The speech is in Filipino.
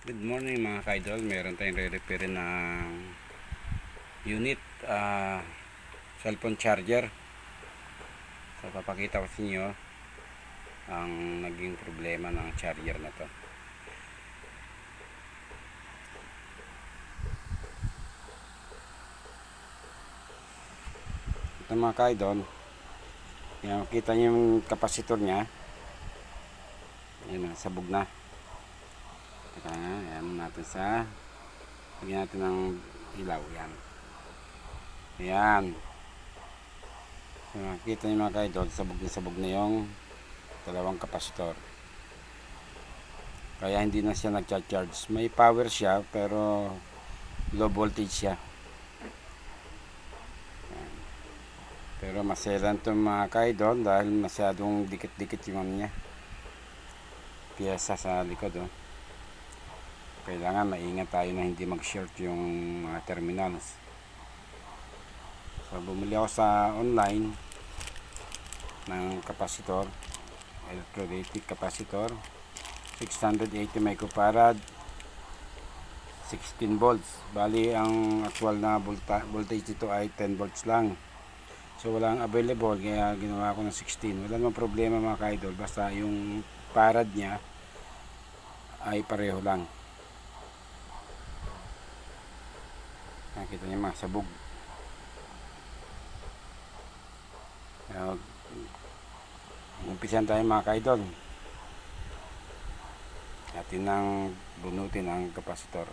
Good morning mga ka-idol. Meron tayong re-repair ng unit cellphone charger. So papakita ko sa inyo ang naging problema ng charger na to. Ito mga ka-idol, makita nyo yung kapasitor nya. Ayan, sabog na. Ayan natin sa lagyan natin ng ilaw. Yan. Ayan. So, makikita nyo mga ka-idol, sabog na yung dalawang kapasitor. Kaya hindi na siya nagcha-charge. May power siya pero low voltage siya. Ayan. Pero maselan itong mga ka-idol dahil masyadong dikit-dikit yung ano niya. Piyesa sa likod. Kailangan maingat tayo na hindi mag-short yung mga terminals. So bumili ako sa online ng kapasitor, electrolytic kapasitor, 680 microfarad, 16 volts. Bali ang actual na voltage dito ay 10 volts lang. So walang available kaya ginawa ko ng 16. Wala namang problema mga ka-idol, basta yung farad niya ay pareho lang. Nakita niyo mga sabog. Umpisan tayo mga ka-idol. Atin nang bunutin ang kapasitor.